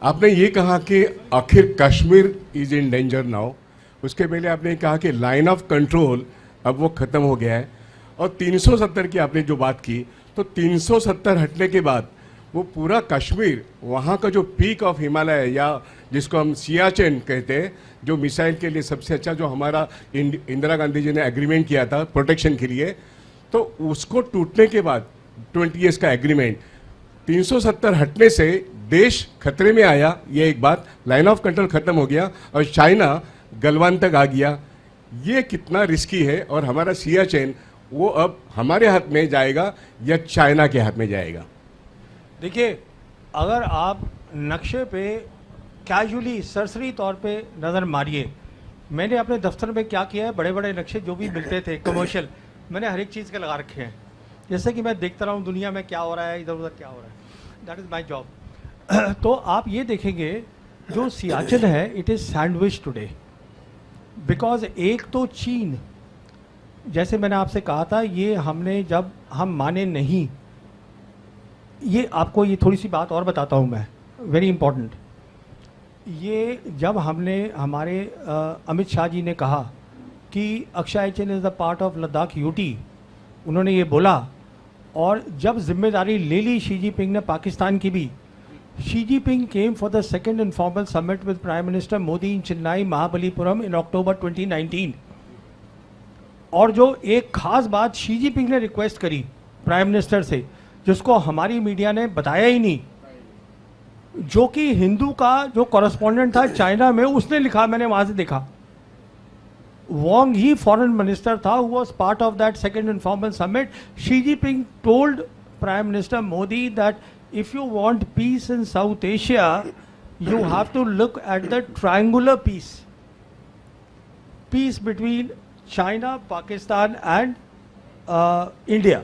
आपने ये कहा कि आखिर Kashmir is in danger now, उसके पहले आपने कहा कि लाइन ऑफ कंट्रोल अब वो ख़त्म हो गया है, और 370 की आपने जो बात की, तो 370 हटने के बाद वो पूरा कश्मीर, वहाँ का जो पीक ऑफ हिमालय या जिसको हम सियाचिन कहते हैं, जो मिसाइल के लिए सबसे अच्छा, जो हमारा इंदिरा गांधी जी ने एग्रीमेंट किया था प्रोटेक्शन के लिए, तो उसको टूटने के बाद 20 ईयर्स का एग्रीमेंट, 370 हटने से देश खतरे में आया, ये एक बात, लाइन ऑफ कंट्रोल खत्म हो गया और चाइना गलवान तक आ गया। ये कितना रिस्की है, और हमारा सियाचिन वो अब हमारे हाथ में जाएगा या चाइना के हाथ में जाएगा? देखिए, अगर आप नक्शे पे कैजुअली सरसरी तौर पे नज़र मारिए, मैंने अपने दफ्तर में क्या किया है, बड़े बड़े नक्शे जो भी मिलते थे कमर्शियल, मैंने हर एक चीज़ के लगा रखे हैं, जैसे कि मैं देखता रहा हूँ दुनिया में क्या हो रहा है, इधर उधर क्या हो रहा है, दैट इज़ माई जॉब। तो आप ये देखेंगे जो सियाचिन है, it is sandwich today, because एक तो चीन, जैसे मैंने आपसे कहा था, ये हमने जब हम माने नहीं, ये आपको ये थोड़ी सी बात और बताता हूँ मैं, वेरी इंपॉर्टेंट। ये जब हमने हमारे अमित शाह जी ने कहा कि Aksai Chin is the part of Ladakh UT, उन्होंने ये बोला, और जब जिम्मेदारी ले ली शी जिनपिंग ने पाकिस्तान की भी, Xi Jinping came for the second informal summit with prime minister Modi in Chennai Mahabalipuram in October 2019। और जो एक खास बात शी जिनपिंग ने रिक्वेस्ट करी प्राइम मिनिस्टर से, जिसको हमारी मीडिया ने बताया ही नहीं, जो कि हिंदू का जो कॉरेस्पॉन्डेंट था चाइना में, उसने लिखा, मैंने वहाँ से देखा, वोंग ही फॉरेन मिनिस्टर था, who was part of that second informal summit. Xi Jinping told prime minister Modi that if you want peace in South Asia, you have to look at the triangular peace, peace between China, Pakistan and India.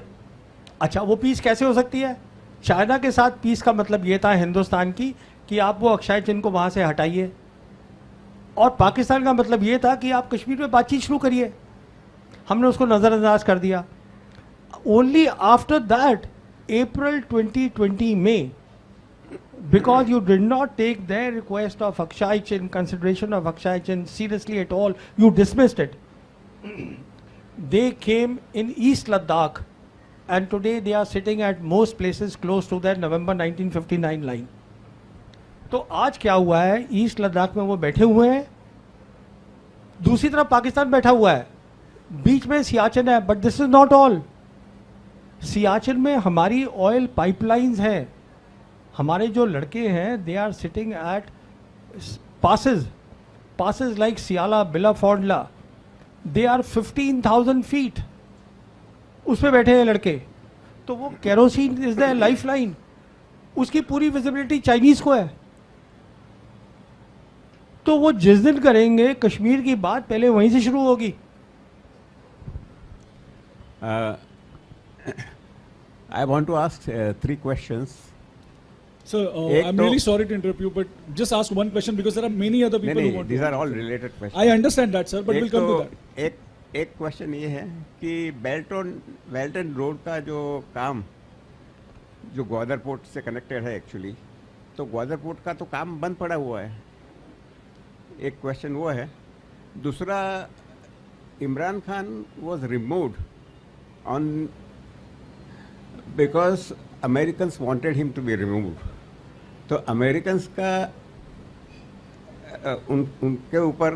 अच्छा, वो piece कैसे हो सकती है? China के साथ piece का मतलब ये था हिंदुस्तान की कि आप वो अक्षय चिन्ह को वहाँ से हटाइए, और पाकिस्तान का मतलब ये था कि आप कश्मीर में बातचीत शुरू करिए। हमने उसको नज़रअंदाज कर दिया। ओनली आफ्टर दैट अप्रैल 2020 में, because you did not take their request of Akshay Chin, consideration of Akshay Chin seriously at all, you dismissed it. They came in East Ladakh, and today they are sitting at most places close to their November 1959 line. तो आज क्या हुआ है, east Ladakh में वो बैठे हुए हैं, दूसरी तरफ पाकिस्तान बैठा हुआ है, बीच में सियाचिन है, but this is not all. Siachen में हमारी ऑयल पाइपलाइंस हैं, हमारे जो लड़के हैं, they are sitting at passes like सियाला, बिलाफोंडला, दे आर 15,000 फीट, उस पर बैठे हैं लड़के। तो वो kerosene is the life line, उसकी पूरी विजिबिलिटी चाइनीज को है। तो वो जिस दिन करेंगे कश्मीर की बात, पहले वहीं से शुरू होगी। I want to ask 3 questions. Sir, I'm really sorry to interrupt you, but just ask one question because there are many other people who want these to. are all related questions. I understand that, sir, but we'll come to that. एक question ये है कि belt and road का जो काम, जो Gwadar port से connected है एक्चुअली, तो ग्वादर पोर्ट का तो काम बंद पड़ा हुआ है। एक क्वेश्चन वो है। दूसरा, Imran Khan was removed on because Americans wanted him to be removed. तो अमेरिकन्स का उनके ऊपर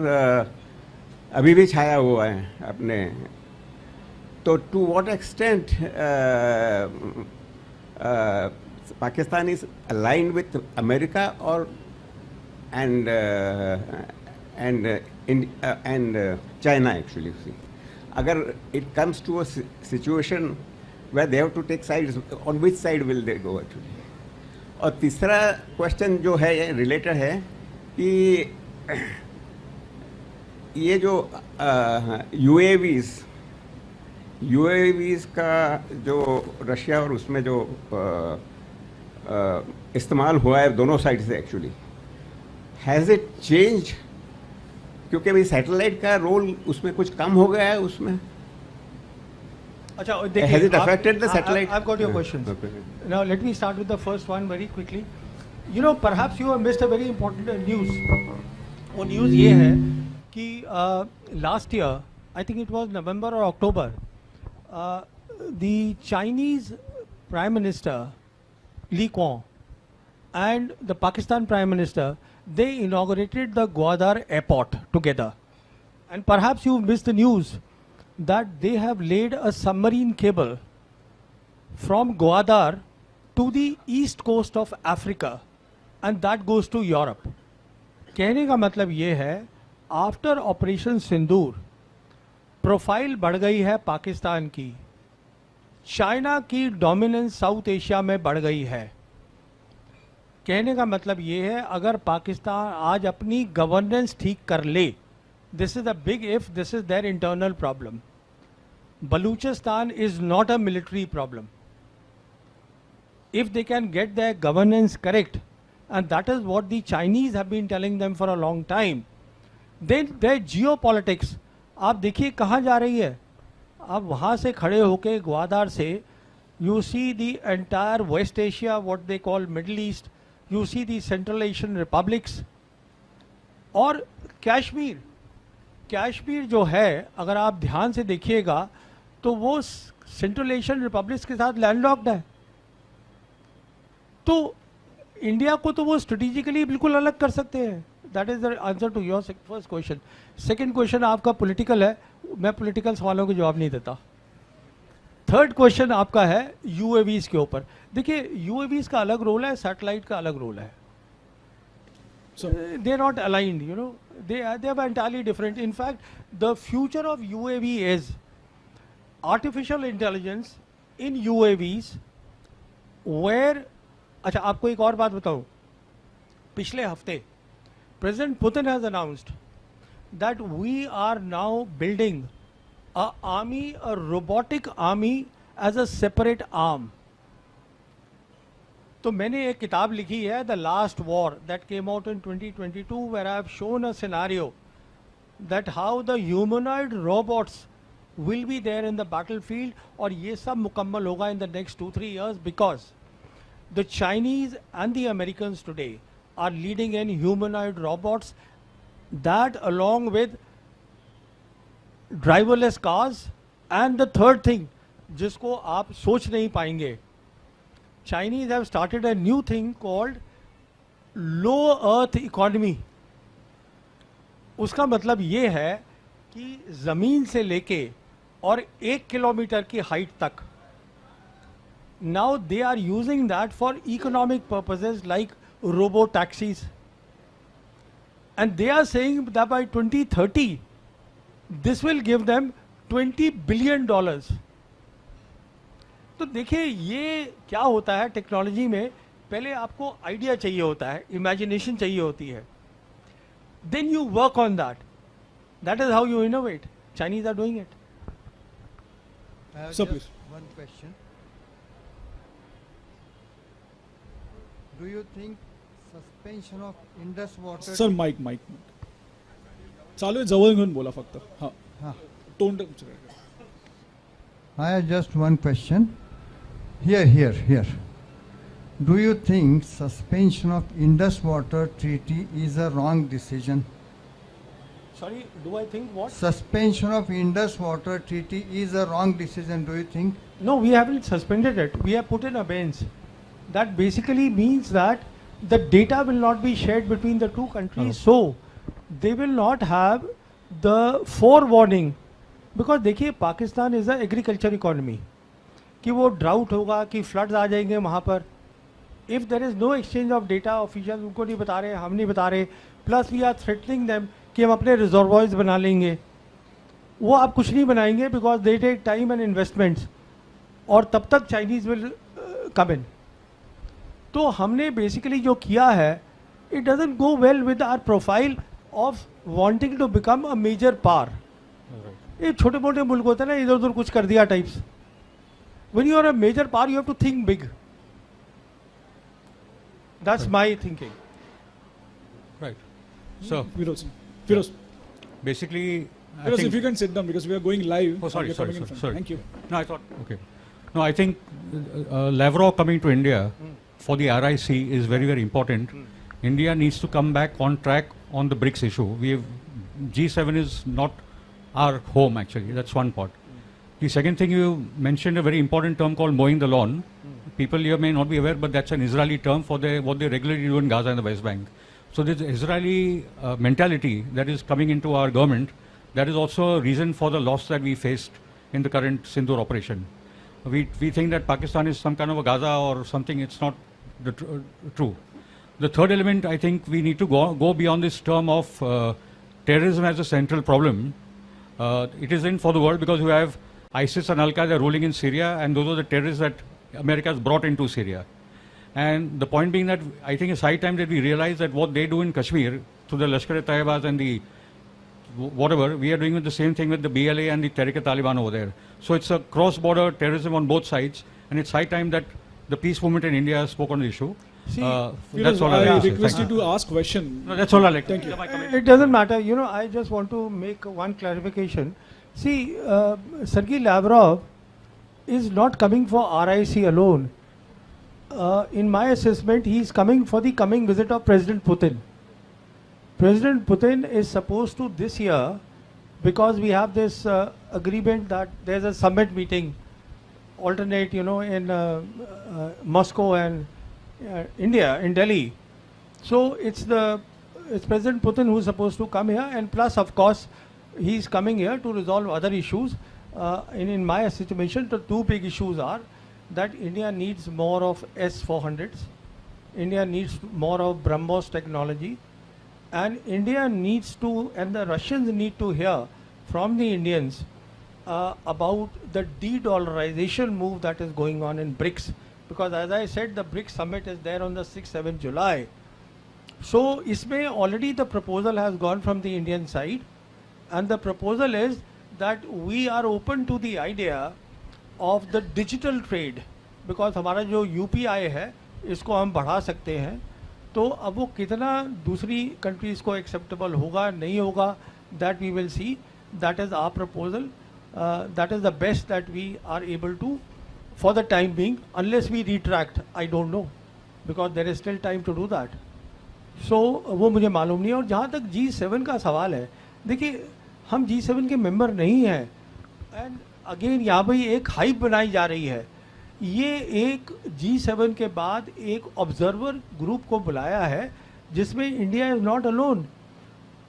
अभी भी छाया हुआ है अपने। तो to what extent Pakistan is aligned with America और and China actually. Agar it comes to a situation where they have to take sides, on which side will they go actually? और तीसरा क्वेश्चन जो है ये रिलेटेड है कि ये जो UAVs का जो रशिया और उसमें जो इस्तेमाल हुआ है दोनों साइड से एक्चुअली, हैज़ इट चेंज? क्योंकि भाई सैटेलाइट का रोल उसमें कुछ कम हो गया है उसमें। अच्छा, देखिए, has it affected the satellite? I've got your questions. Now let me start with the first one very quickly. You know, perhaps you have missed a very important news. वो न्यूज़ ये है कि last year, I think it was November or October, the Chinese Prime Minister Li Kuan and the Pakistan Prime Minister, they inaugurated the Gwadar airport together. And perhaps you missed the news that they have laid a submarine cable from Gwadar to the east coast of Africa, and that goes to Europe. कहने का मतलब ये है, after operation सिंदूर profile बढ़ गई है पाकिस्तान की, China की डोमिनेंस साउथ एशिया में बढ़ गई है. कहने का मतलब ये है, अगर पाकिस्तान आज अपनी गवर्नेंस ठीक कर ले, this is a big if, this is their internal problem. Balochistan is not a military problem. If they can get their governance correct, and that is what the Chinese have been telling them for a long time, then their geopolitics, आप देखिए कहाँ जा रही है. आप वहाँ से खड़े होके ग्वादार से, you see the entire West Asia, what they call Middle East, you see the Central Asian republics, और कश्मीर जो है, अगर आप ध्यान से देखिएगा तो वो सेंट्रल एशियन रिपब्लिक्स के साथ लैंडलॉक्ड है. तो इंडिया को तो वो स्ट्रेटेजिकली बिल्कुल अलग कर सकते हैं. That is the answer to your first question. Second question आपका पॉलिटिकल है, मैं पॉलिटिकल सवालों के जवाब नहीं देता. थर्ड क्वेश्चन आपका है यूएवीज के ऊपर. देखिए, यूएवीज का अलग रोल है, सैटेलाइट का अलग रोल है. They are not aligned, you know, they are entirely different. In fact the future of UAV is artificial intelligence in UAVs where. अच्छा, आपको एक और बात बताऊं. पिछले हफ्ते president Putin has announced that we are now building a army, a robotic army as a separate arm. तो मैंने एक किताब लिखी है, the last war, that came out in 2022, where I have shown a scenario that how the humanoid robots will be there in the battlefield. और ये सब मुकम्मल होगा in the next 2-3 years, because the Chinese and the Americans today are leading in humanoid robots, that along with driverless cars, and the third thing जिसको आप सोच नहीं पाएंगे, Chinese have started a new thing called low earth economy. उसका मतलब ये है कि ज़मीन से लेके और 1 किलोमीटर की हाइट तक, now they are using that for economic purposes like robo taxis, and they are saying that by 2030 this will give them $20 billion. तो देखिए ये क्या होता है टेक्नोलॉजी में. पहले आपको आइडिया चाहिए होता है, इमेजिनेशन चाहिए होती है, then you work on that. That is how you innovate. Chinese are doing it. I have So just please. one question. Do you think suspension of Indus water? Sir mike चालू आहे, जवळ घेऊन बोला फक्त. हां, हाँ. तोंड. I have just one question. Here. Do you think suspension of Indus water treaty is a wrong decision? Sorry, do I think what? Suspension of Indus water treaty is a wrong decision, do you think? No, we haven't suspended it. We have put in abeyance. That basically means that the data will not be shared between the two countries, so they will not have the forewarning. Because देखिए, Pakistan is a agriculture economy, कि वो drought होगा, कि floods आ जाएंगे वहाँ पर. If there is no exchange of data, official उनको नहीं बता रहे, हम नहीं बता रहे, plus we are threatening them कि हम अपने रिजर्वॉयर्स बना लेंगे. वो आप कुछ नहीं बनाएंगे, because they take time and investments, और तब तक चाइनीज़ विल कम इन. तो हमने बेसिकली जो किया है, it doesn't go well with our profile of wanting to become a major power. ये छोटे मोटे मुल्क होते हैं ना, इधर उधर कुछ कर दिया types. When you are a major power, you have to think big. That's my thinking. Right. So Firoz, basically, I Firoz, think, if you can sit down because we are going live. Oh, sorry, and we are coming in front. sorry. Thank you. No, I thought, okay. No, I think Lavrov coming to India for the RIC is very, very important. India needs to come back on track on the BRICS issue. G7 is not our home actually. That's one part. The second thing, you mentioned a very important term called mowing the lawn. People here may not be aware, but that's an Israeli term for what they regularly do in Gaza and the West Bank. So this Israeli mentality that is coming into our government, that is also a reason for the loss that we faced in the current Sindoor operation. We think that Pakistan is some kind of a Gaza or something. It's not true. The third element, I think we need to go beyond this term of terrorism as a central problem. It is in for the world because we have ISIS and Al-Qaeda ruling in Syria, and those are the terrorists that America has brought into Syria. And the point being that I think it's high time that we realize that what they do in Kashmir to the Lashkar-e-Taibas and the whatever, we are doing the same thing with the BLA and the Tehrik-e-Taliban over there. So it's a cross-border terrorism on both sides, and it's high time that the peace movement in India spoke on the issue. See, that's all I I'll say. request you Thank to ask question. No, that's all I like. Thank you. It doesn't matter. You know, I just want to make one clarification. See, Sergei Lavrov is not coming for RIC alone. In my assessment, he is coming for the coming visit of President Putin. President Putin is supposed to this year, because we have this agreement that there's a summit meeting, alternate, in Moscow and India, in Delhi. So it's President Putin who is supposed to come here, and plus, of course, he's coming here to resolve other issues. In my estimation, the two big issues are that India needs more of S-400s, India needs more of BrahMos technology, and India needs to, and the Russians need to hear from the Indians about the de-dollarization move that is going on in BRICS. Because as I said, the BRICS summit is there on the 6th-7th July. So, isme already the proposal has gone from the Indian side, and the proposal is that we are open to the idea of the digital trade, because हमारा जो UPI है इसको हम बढ़ा सकते हैं. तो अब वो कितना दूसरी कंट्रीज़ को एक्सेप्टेबल होगा नहीं होगा, that we will see. That is our proposal. That is the best that we are able to for the time being, unless we retract. I don't know, because there is still time to do that. So वो मुझे मालूम नहीं है. और जहाँ तक G7 का सवाल है, देखिए हम G7 के मेंबर नहीं हैं, एंड अगेन यहाँ पर एक हाइप बनाई जा रही है. ये एक G7 के बाद एक ऑब्जर्वर ग्रुप को बुलाया है जिसमें India is not alone.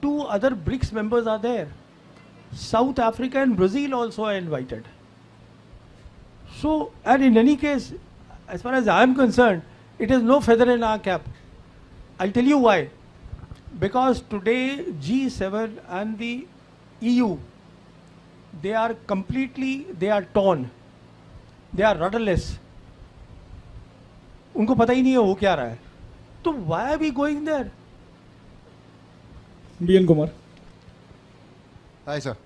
2 other BRICS members are there. South Africa and Brazil also are invited. So, and in any case, as far as I am concerned, it is no feather in our cap. I'll tell you why. Because today G7 and the EU, they are torn. They are rudderless. उनको पता ही नहीं है वो क्या रहा है. तो why are we going there? B.N. Kumar. Hi, sir.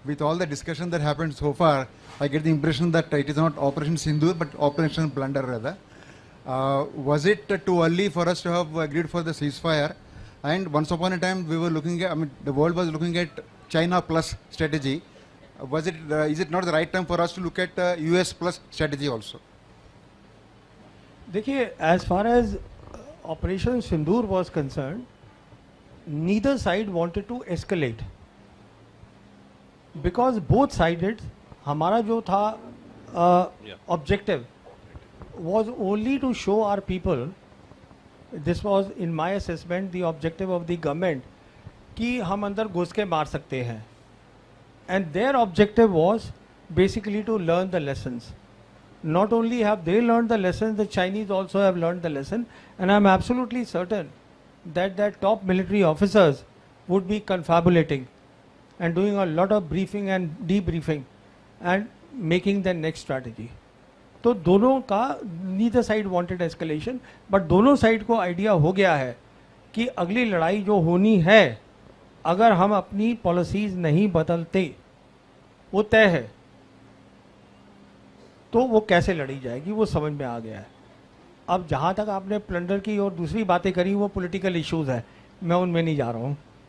With all the discussion that happened so far, I get the impression that it is not Operation Sindoor, but Operation Blunder rather. Was it too early for us to have agreed for the ceasefire? And once upon a time, we were looking at, the world was looking at China plus strategy. Is it not the right time for us to look at US plus strategy also? देखिए, as far as Operation Sindoor was concerned, neither side wanted to escalate, because both sided. हमारा जो था objective was only to show our people, this was in my assessment the objective of the government, कि हम अंदर घुस के मार सकते हैं. And their objective was basically to learn the lessons. Not only have they learned the lessons, the Chinese also have learned the lesson, and I'm absolutely certain that their top military officers would be confabulating and doing a lot of briefing and debriefing and making the next strategy. तो दोनों का, neither side wanted escalation, but दोनों side को idea हो गया है कि अगली लड़ाई जो होनी है, अगर हम अपनी पॉलिसीज नहीं बदलते, वो तय है, तो वो कैसे लड़ी जाएगी वो समझ में आ गया है. अब जहाँ तक आपने प्लंडर की और दूसरी बातें करी वो पॉलिटिकल इश्यूज है, मैं उनमें नहीं जा रहा हूँ.